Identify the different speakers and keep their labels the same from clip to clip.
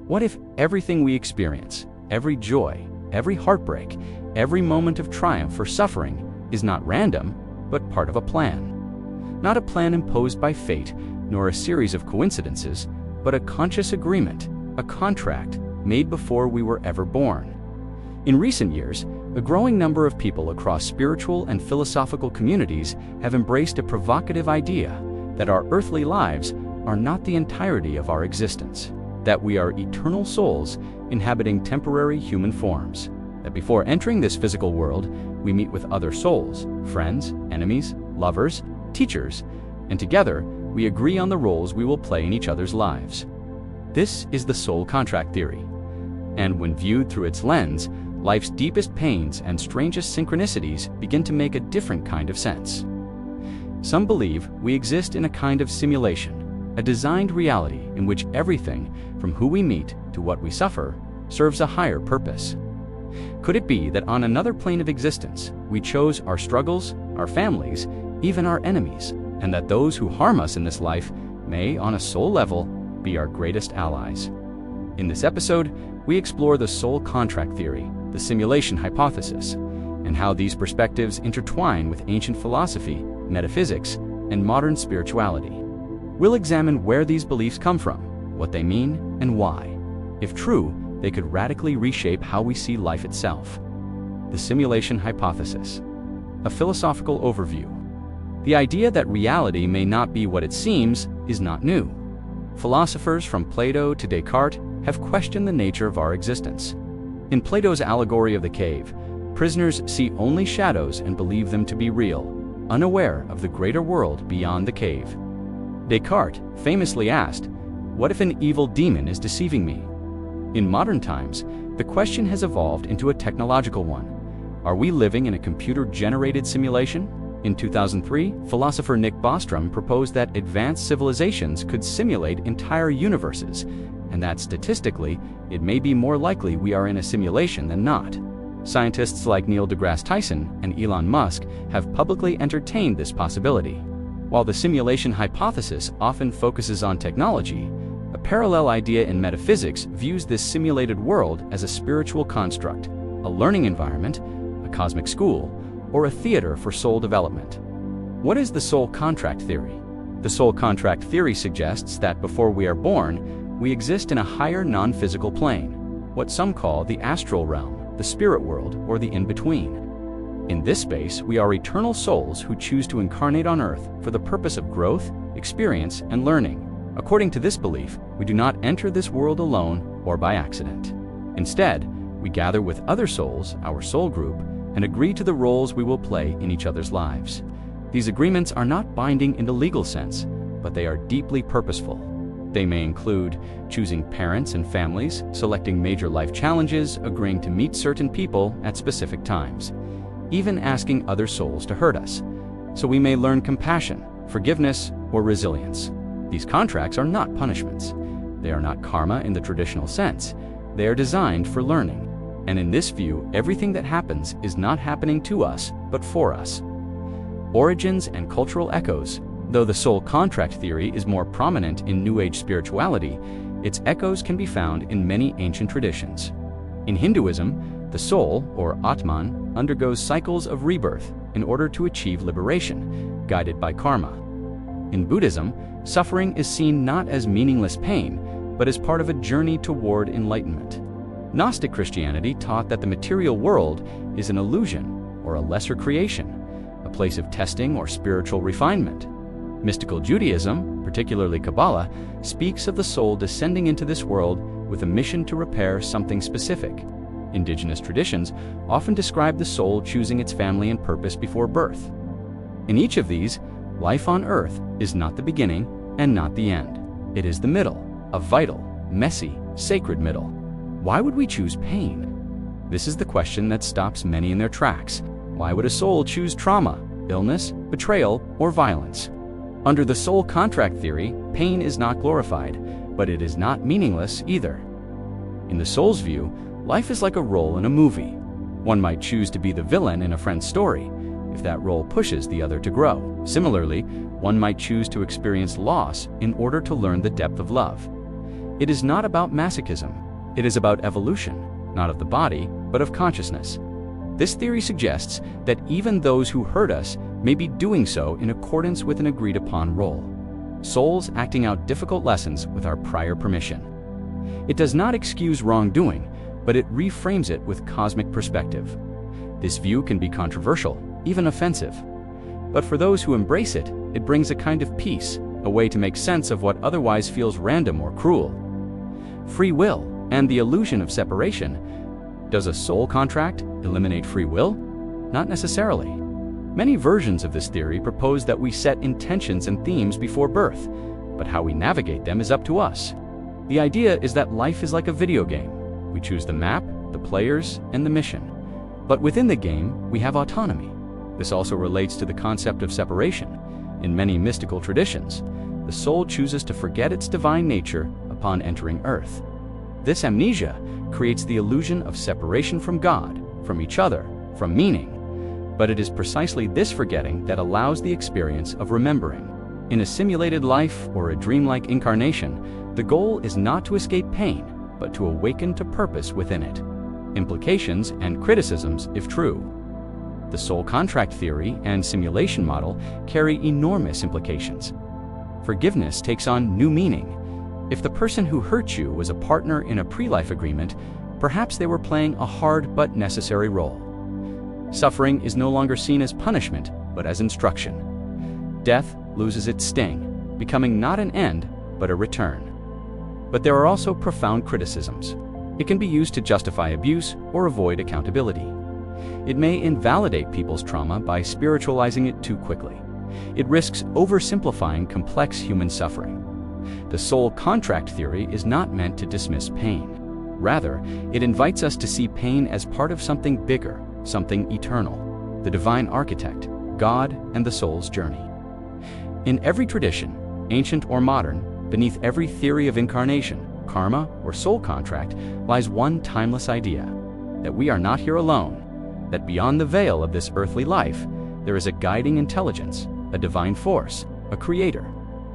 Speaker 1: What if everything we experience, every joy, every heartbreak, every moment of triumph or suffering is not random, but part of a plan? Not a plan imposed by fate, nor a series of coincidences, but a conscious agreement, a contract made before we were ever born. In recent years, a growing number of people across spiritual and philosophical communities have embraced a provocative idea that our earthly lives are not the entirety of our existence, that we are eternal souls inhabiting temporary human forms, that before entering this physical world, we meet with other souls, friends, enemies, lovers, teachers, and together we agree on the roles we will play in each other's lives. This is the soul contract theory, and when viewed through its lens, life's deepest pains and strangest synchronicities begin to make a different kind of sense. Some believe we exist in a kind of simulation, a designed reality in which everything, from who we meet to what we suffer, serves a higher purpose. Could it be that on another plane of existence, we chose our struggles, our families, even our enemies, and that those who harm us in this life may, on a soul level, be our greatest allies? In this episode, we explore the soul contract theory, the simulation hypothesis, and how these perspectives intertwine with ancient philosophy, metaphysics, and modern spirituality. We'll examine where these beliefs come from, what they mean, and why. If true, they could radically reshape how we see life itself. The simulation hypothesis. A philosophical overview. The idea that reality may not be what it seems is not new. Philosophers from Plato to Descartes have questioned the nature of our existence. In Plato's allegory of the cave, prisoners see only shadows and believe them to be real, unaware of the greater world beyond the cave. Descartes famously asked, "What if an evil demon is deceiving me?" In modern times, the question has evolved into a technological one. Are we living in a computer-generated simulation? In 2003, philosopher Nick Bostrom proposed that advanced civilizations could simulate entire universes, and that statistically, it may be more likely we are in a simulation than not. Scientists like Neil deGrasse Tyson and Elon Musk have publicly entertained this possibility. While the simulation hypothesis often focuses on technology, a parallel idea in metaphysics views this simulated world as a spiritual construct, a learning environment, a cosmic school, or a theater for soul development. What is the soul contract theory? The soul contract theory suggests that before we are born, we exist in a higher non-physical plane, what some call the astral realm, the spirit world, or the in-between. In this space, we are eternal souls who choose to incarnate on Earth for the purpose of growth, experience, and learning. According to this belief, we do not enter this world alone or by accident. Instead, we gather with other souls, our soul group, and agree to the roles we will play in each other's lives. These agreements are not binding in the legal sense, but they are deeply purposeful. They may include choosing parents and families, selecting major life challenges, agreeing to meet certain people at specific times, even asking other souls to hurt us, so we may learn compassion, forgiveness, or resilience. These contracts are not punishments. They are not karma in the traditional sense. They are designed for learning. And in this view, everything that happens is not happening to us, but for us. Origins and cultural echoes. Though the soul contract theory is more prominent in New Age spirituality, its echoes can be found in many ancient traditions. In Hinduism, the soul, or Atman, undergoes cycles of rebirth in order to achieve liberation, guided by karma. In Buddhism, suffering is seen not as meaningless pain, but as part of a journey toward enlightenment. Gnostic Christianity taught that the material world is an illusion or a lesser creation, a place of testing or spiritual refinement. Mystical Judaism, particularly Kabbalah, speaks of the soul descending into this world with a mission to repair something specific. Indigenous traditions often describe the soul choosing its family and purpose before birth. In each of these, life on Earth is not the beginning and not the end. It is the middle, a vital, messy, sacred middle. Why would we choose pain? This is the question that stops many in their tracks. Why would a soul choose trauma, illness, betrayal, or violence? Under the soul contract theory, pain is not glorified, but it is not meaningless either. In the soul's view, life is like a role in a movie. One might choose to be the villain in a friend's story, if that role pushes the other to grow. Similarly, one might choose to experience loss in order to learn the depth of love. It is not about masochism. It is about evolution, not of the body, but of consciousness. This theory suggests that even those who hurt us may be doing so in accordance with an agreed-upon role. Souls acting out difficult lessons with our prior permission. It does not excuse wrongdoing, but it reframes it with cosmic perspective. This view can be controversial, even offensive. But for those who embrace it, it brings a kind of peace, a way to make sense of what otherwise feels random or cruel. Free will and the illusion of separation. Does a soul contract eliminate free will? Not necessarily. Many versions of this theory propose that we set intentions and themes before birth, but how we navigate them is up to us. The idea is that life is like a video game. We choose the map, the players, and the mission. But within the game, we have autonomy. This also relates to the concept of separation. In many mystical traditions, the soul chooses to forget its divine nature upon entering Earth. This amnesia creates the illusion of separation from God, from each other, from meaning. But it is precisely this forgetting that allows the experience of remembering. In a simulated life or a dreamlike incarnation, the goal is not to escape pain, but to awaken to purpose within it. Implications and criticisms, if true. The soul contract theory and simulation model carry enormous implications. Forgiveness takes on new meaning. If the person who hurt you was a partner in a pre-life agreement, perhaps they were playing a hard but necessary role. Suffering is no longer seen as punishment, but as instruction. Death loses its sting, becoming not an end, but a return. But there are also profound criticisms. It can be used to justify abuse or avoid accountability. It may invalidate people's trauma by spiritualizing it too quickly. It risks oversimplifying complex human suffering. The soul contract theory is not meant to dismiss pain. Rather, it invites us to see pain as part of something bigger, something eternal, the divine architect, God, and the soul's journey. In every tradition, ancient or modern, beneath every theory of incarnation, karma, or soul contract, lies one timeless idea: that we are not here alone, that beyond the veil of this earthly life, there is a guiding intelligence, a divine force, a creator.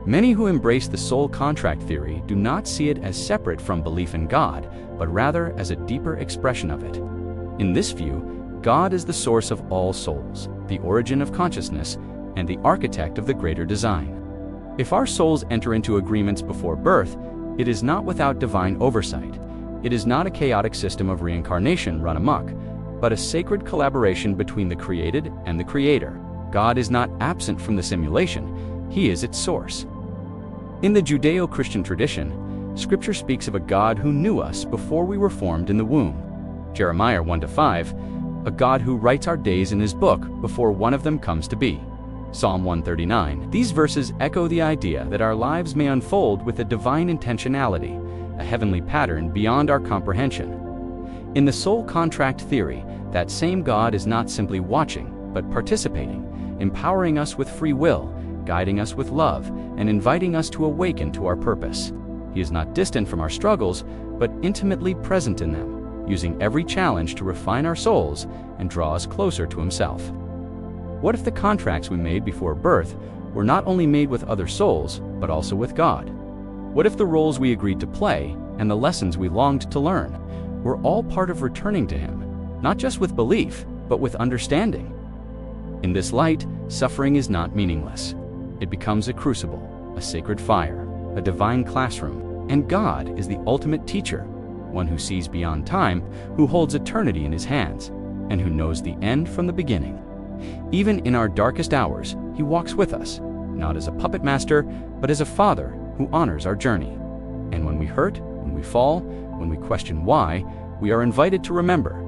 Speaker 1: Many who embrace the soul contract theory do not see it as separate from belief in God, but rather as a deeper expression of it. In this view, God is the source of all souls, the origin of consciousness, and the architect of the greater design. If our souls enter into agreements before birth, it is not without divine oversight. It is not a chaotic system of reincarnation run amok, but a sacred collaboration between the created and the creator. God is not absent from the simulation, he is its source. In the Judeo-Christian tradition, Scripture speaks of a God who knew us before we were formed in the womb. Jeremiah 1-5, a God who writes our days in his book before one of them comes to be. Psalm 139. These verses echo the idea that our lives may unfold with a divine intentionality, a heavenly pattern beyond our comprehension. In the soul contract theory, that same God is not simply watching, but participating, empowering us with free will, guiding us with love, and inviting us to awaken to our purpose. He is not distant from our struggles, but intimately present in them, using every challenge to refine our souls and draw us closer to himself. What if the contracts we made before birth were not only made with other souls, but also with God? What if the roles we agreed to play and the lessons we longed to learn were all part of returning to him, not just with belief, but with understanding? In this light, suffering is not meaningless. It becomes a crucible, a sacred fire, a divine classroom, and God is the ultimate teacher, one who sees beyond time, who holds eternity in his hands, and who knows the end from the beginning. Even in our darkest hours, he walks with us, not as a puppet master, but as a father who honors our journey. And when we hurt, when we fall, when we question why, we are invited to remember,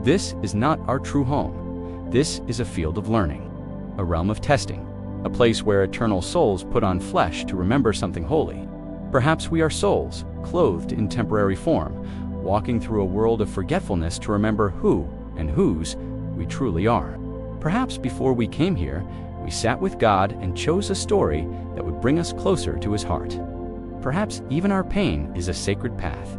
Speaker 1: this is not our true home. This is a field of learning, a realm of testing, a place where eternal souls put on flesh to remember something holy. Perhaps we are souls, clothed in temporary form, walking through a world of forgetfulness to remember who and whose we truly are. Perhaps before we came here, we sat with God and chose a story that would bring us closer to his heart. Perhaps even our pain is a sacred path.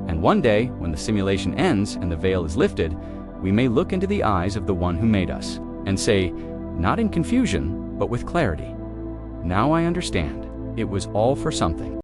Speaker 1: And one day, when the simulation ends and the veil is lifted, we may look into the eyes of the one who made us and say, not in confusion, but with clarity, "Now I understand. It was all for something."